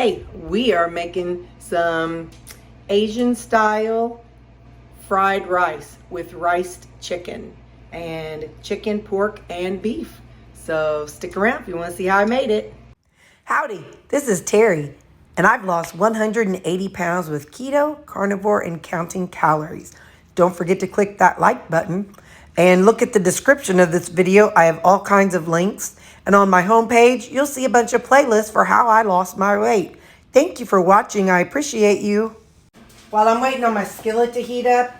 Today we are making some Asian style fried rice with riced chicken and chicken, pork, and beef. So stick around if you want to see how I made it. Howdy, this is Terry, and I've lost 180 pounds with keto, carnivore, and counting calories. Don't forget to click that like button and look at the description of this video. I have all kinds of links. And on my homepage, you'll see a bunch of playlists for how I lost my weight. Thank you for watching. I appreciate you. While I'm waiting on my skillet to heat up,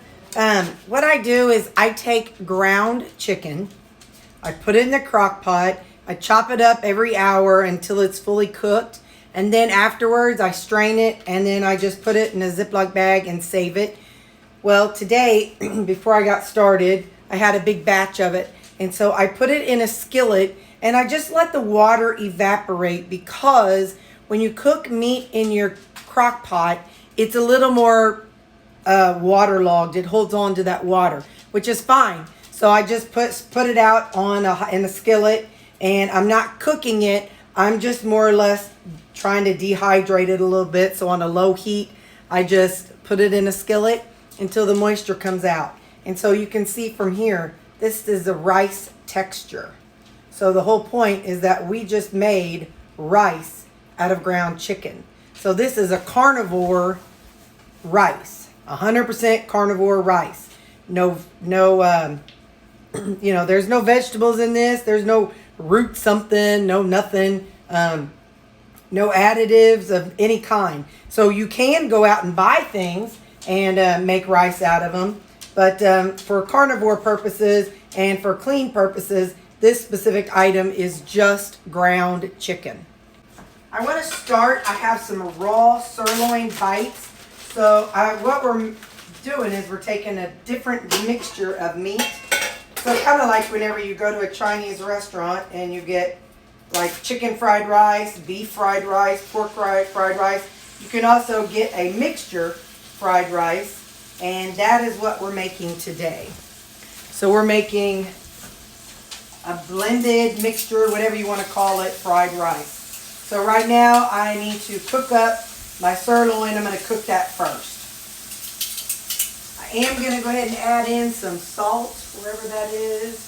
what I do is I take ground chicken, I put it in the crock pot, I chop it up every hour until it's fully cooked, and then afterwards I strain it, and then I just put it in a Ziploc bag and save it. Well, today, before I got started, I had a big batch of it, and so I put it in a skillet, and I just let the water evaporate, because when you cook meat in your crock pot, it's a little more waterlogged. It holds on to that water, which is fine. So I just put it out on in a skillet, and I'm not cooking it. I'm just more or less trying to dehydrate it a little bit. So on a low heat, I just put it in a skillet until the moisture comes out. And so you can see from here, this is the rice texture. So the whole point is that we just made rice out of ground chicken. So this is a carnivore rice, 100% carnivore rice. No, you know, there's no vegetables in this. There's no root something, no nothing, no additives of any kind. So you can go out and buy things and make rice out of them. But for carnivore purposes and for clean purposes, this specific item is just ground chicken. I want to start, I have some raw sirloin bites. So what we're doing is we're taking a different mixture of meat. So kind of like whenever you go to a Chinese restaurant and you get like chicken fried rice, beef fried rice, pork fried rice. You can also get a mixture fried rice, and that is what we're making today. So we're making a blended mixture, whatever you want to call it, fried rice. So right now I need to cook up my sirloin. I'm going to cook that first. I am going to go ahead and add in some salt, wherever that is.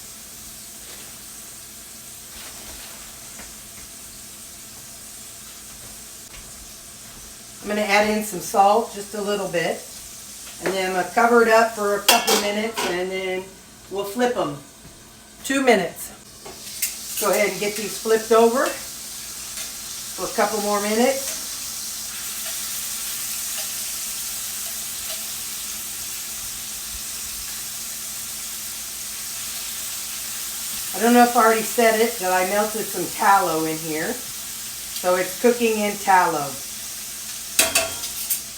I'm going to add in some salt, just a little bit. And then I'm going to cover it up for a couple minutes, and then we'll flip them. 2 minutes. Go ahead and get these flipped over for a couple more minutes. I don't know if I already said it, but I melted some tallow in here. So it's cooking in tallow.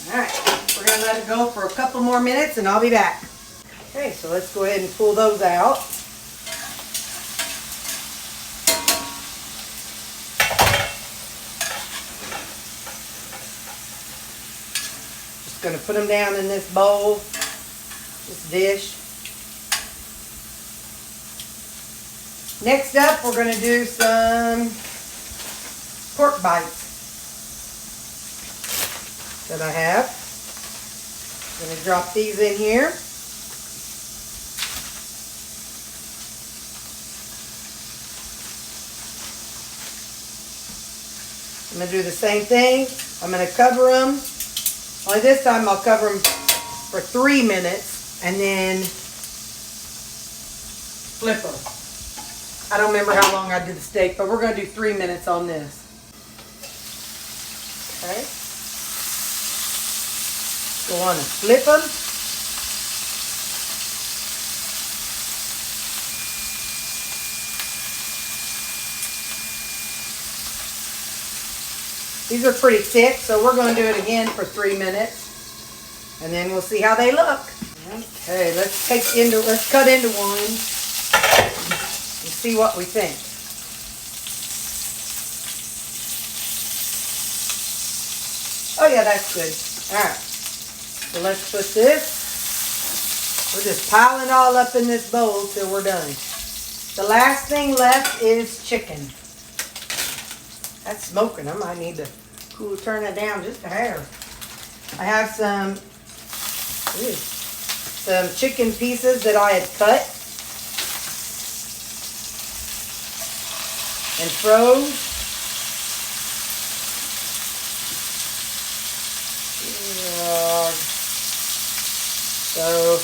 Alright, we're going to let it go for a couple more minutes and I'll be back. Okay, so let's go ahead and pull those out. Just going to put them down in this bowl, this dish. Next up, we're going to do some pork bites that I have. I'm going to drop these in here. I'm going to do the same thing. I'm going to cover them. Only this time I'll cover them for 3 minutes and then flip them. I don't remember how long I did the steak, but we're going to do 3 minutes on this. Okay. Go on and flip them. These are pretty thick, so we're going to do it again for 3 minutes, and then we'll see how they look. Okay, let's cut into one and see what we think. Oh yeah, that's good. All right, so let's put this. We're just piling it all up in this bowl till we're done. The last thing left is chicken. That's smoking. I might need to Ooh, turn that down just a hair. I have some chicken pieces that I had cut and froze. So,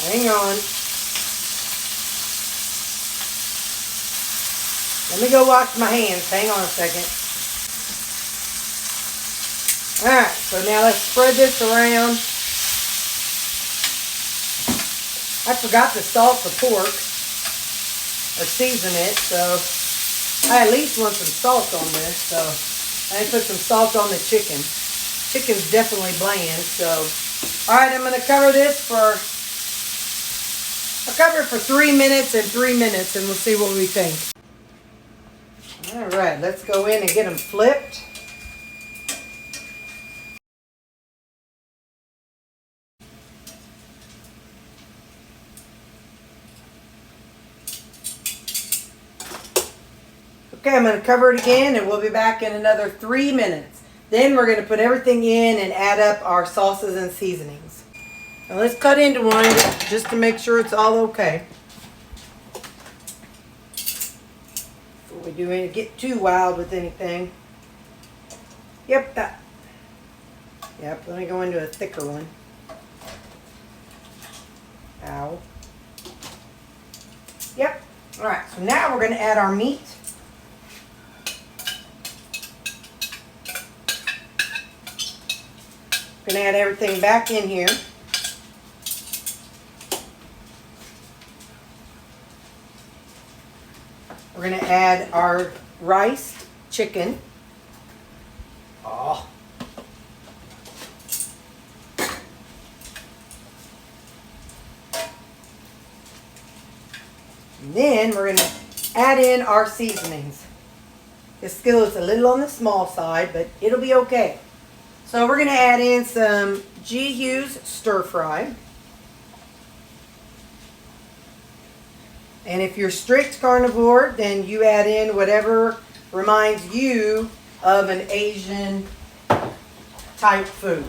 hang on. Let me go wash my hands. Hang on a second. Alright, so now let's spread this around. I forgot to salt the pork or season it, so I at least want some salt on this. So I put some salt on the chicken. Chicken's definitely bland, so alright, I'm going to cover this for, I'll cover it for 3 minutes and 3 minutes, and we'll see what we think. Alright, let's go in and get them flipped. Okay, I'm going to cover it again, and we'll be back in another 3 minutes. Then we're going to put everything in and add up our sauces and seasonings. Now let's cut into one just to make sure it's all okay. Before we do any, get too wild with anything. Yep, that. Yep, let me go into a thicker one. Ow. Yep. All right, so now we're going to add our meat. We're going to add everything back in here. We're going to add our riced chicken. Oh. And then we're going to add in our seasonings. This skillet's a little on the small side, but it'll be okay. So we're going to add in some G. Hughes stir fry. And if you're strict carnivore, then you add in whatever reminds you of an Asian type food.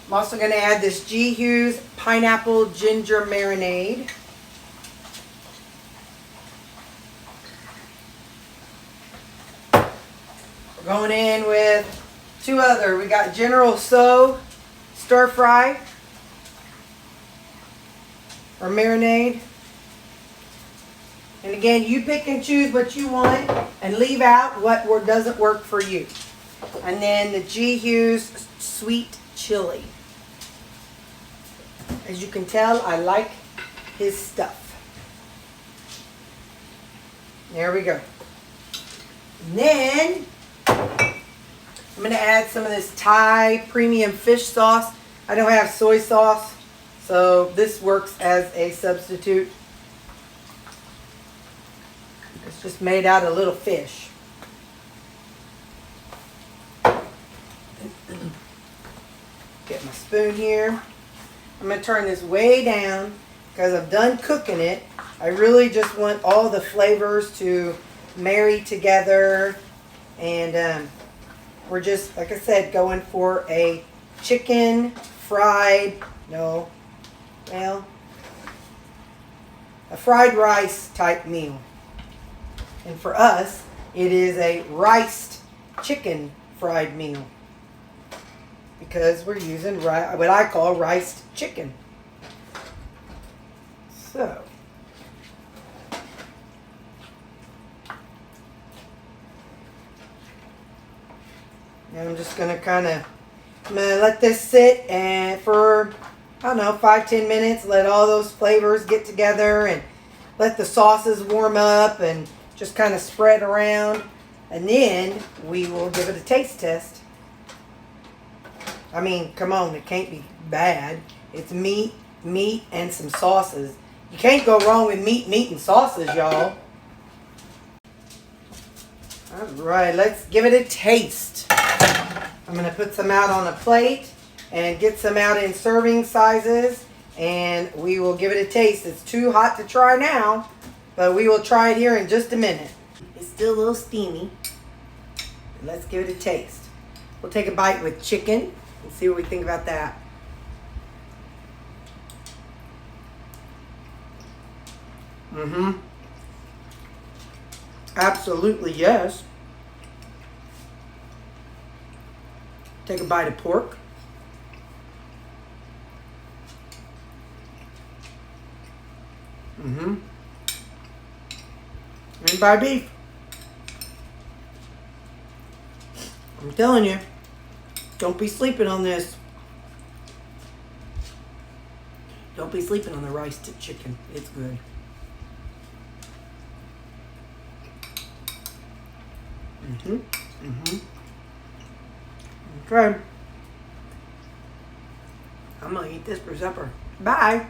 I'm also going to add this G. Hughes pineapple ginger marinade. We're going in with two other. We got General So stir fry or marinade. And again, you pick and choose what you want and leave out what doesn't work for you. And then the G. Hughes sweet chili. As you can tell, I like his stuff. There we go. And then I'm going to add some of this Thai premium fish sauce. I don't have soy sauce, so this works as a substitute. It's just made out of little fish. Get my spoon here. I'm going to turn this way down because I'm done cooking it. I really just want all the flavors to marry together, and we're just, like I said, going for a chicken fried, a fried rice type meal. And for us, it is a riced chicken fried meal, because we're using what I call riced chicken. So, and I'm just going to let this sit and for, I don't know, 5-10 minutes. Let all those flavors get together and let the sauces warm up and just kind of spread around. And then we will give it a taste test. I mean, come on, it can't be bad. It's meat, and some sauces. You can't go wrong with meat, and sauces, y'all. All right, let's give it a taste. I'm going to put some out on a plate and get some out in serving sizes, and we will give it a taste. It's too hot to try now, but we will try it here in just a minute. It's still a little steamy. Let's give it a taste. We'll take a bite with chicken and see what we think about that. Mm-hmm. Absolutely, yes. Take a bite of pork. Mm-hmm. And by beef. I'm telling you, don't be sleeping on this. Don't be sleeping on the RICED chicken. It's good. Mm-hmm. Mm-hmm. Okay. I'm gonna eat this for supper. Bye.